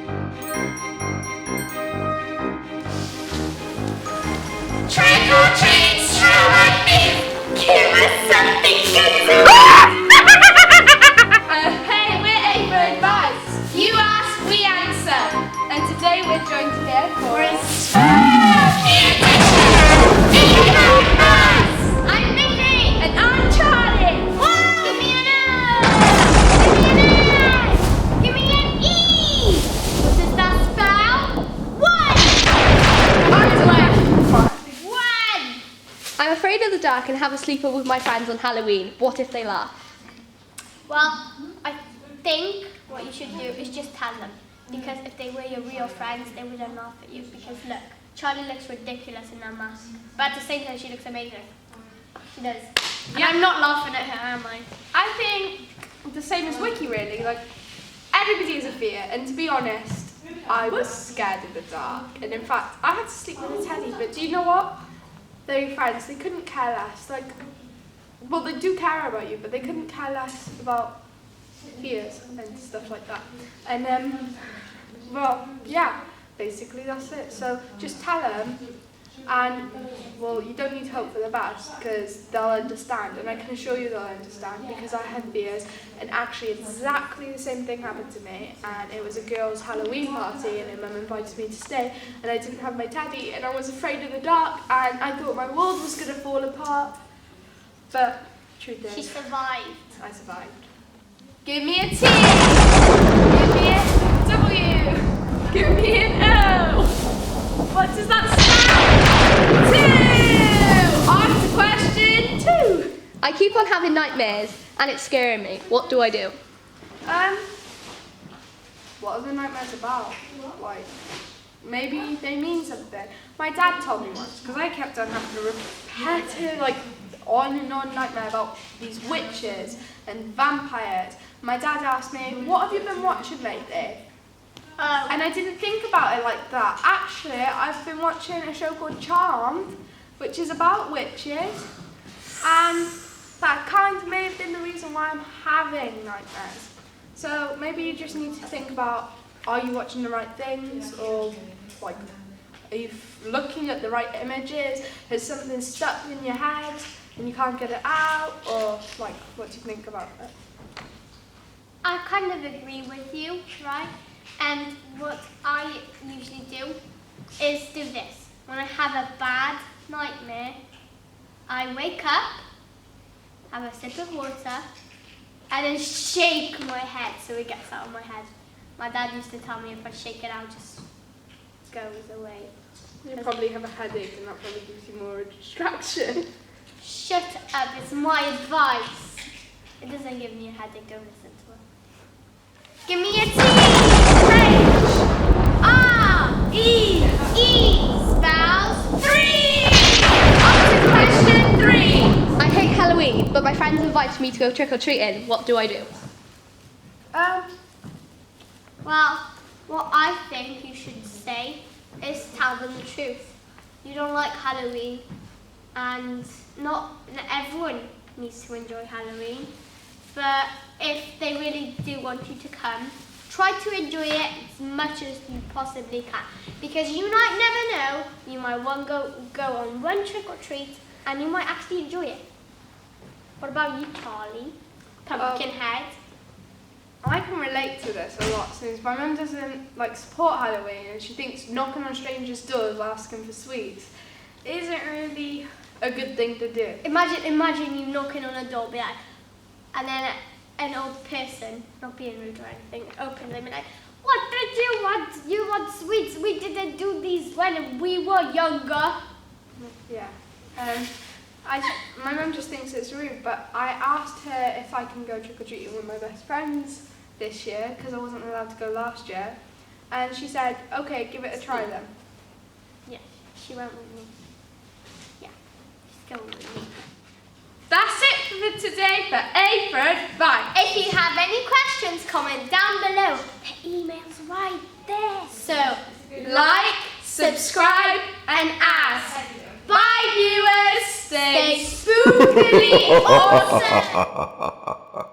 Trick or treat, shall I be? Give us something good to Hey, we're A for Advice. You ask, we answer. And today we're joined here for a I'm Vicky. And I'm Charlie. Give me an O! Give me an E! What does that spell? One! One! I'm afraid of the dark and have a sleepover with my friends on Halloween. What if they laugh? Well, I think what you should do is just tell them. Because if they were your real friends, they wouldn't laugh at you. Because look, Charlie looks ridiculous in that mask. But at the same time, she looks amazing. She does. And I'm not laughing at her, am I? I think the same as Wiki, really. Like, everybody has a fear, and to be honest, I was scared of the dark. And in fact, I had to sleep with a teddy. But do you know what? They're your friends. They couldn't care less. Like, well, they do care about you, but they couldn't care less about fears and stuff like that. And well, yeah, basically that's it. So just tell them, and well, you don't need to hope for the best because they'll understand, and I can assure you they'll understand because I had fears, and actually exactly the same thing happened to me. And it was a girls' Halloween party, and my mum invited me to stay, and I didn't have my teddy, and I was afraid of the dark, and I thought my world was gonna fall apart. But truth is, She survived. I survived. Give me a T. Give me a W. Give me an O. What does that spell? 2. On to question 2. I keep on having nightmares and it's scaring me. What do I do? What are the nightmares about? Like, maybe they mean something. My dad told me once, because I kept on having a repetitive, like, on and on nightmare about these witches and vampires. My dad asked me, what have you been watching lately? And I didn't think about it like that. Actually, I've been watching a show called Charmed, which is about witches. And that kind of may have been the reason why I'm having nightmares. So maybe you just need to think about, are you watching the right things? Or like, are you looking at the right images? Has something stuck in your head and you can't get it out? Or like, what do you think about it? I kind of agree with you, right? And what I usually do is do this. When I have a bad nightmare, I wake up, have a sip of water, and then shake my head so it gets out of my head. My dad used to tell me if I shake it out, just goes away. You probably have a headache and that probably gives you more distraction. Shut up, it's my advice. It doesn't give me a headache, don't listen to it. Give me a T! H-R-E-E spells 3! On to question 3. I hate Halloween, but my friends invited me to go trick-or-treating. What do I do? Well, what I think you should say is tell them the truth. You don't like Halloween, and not everyone needs to enjoy Halloween. But if they really do want you to come, try to enjoy it as much as you possibly can. Because you might never know, you might want to go on one trick or treat and you might actually enjoy it. What about you, Charlie? Pumpkinhead? I can relate to this a lot since my mum doesn't like support Halloween and she thinks knocking on strangers' doors asking for sweets isn't really a good thing to do. Imagine you knocking on a door, be like, and then an old person, not being rude or anything, opens and be like, what did you want? You want sweets? We didn't do these when we were younger. Yeah. My mum just thinks it's rude, but I asked her if I can go trick-or-treating with my best friends this year because I wasn't allowed to go last year. And she said, okay, give it a try then. Yeah, she went with me. Yeah, she's going with me. That's it for today for A for Advice. If you have any questions, comment down below. The email's right there. So, Like, subscribe, and ask. Bye, viewers. Stay spookily awesome.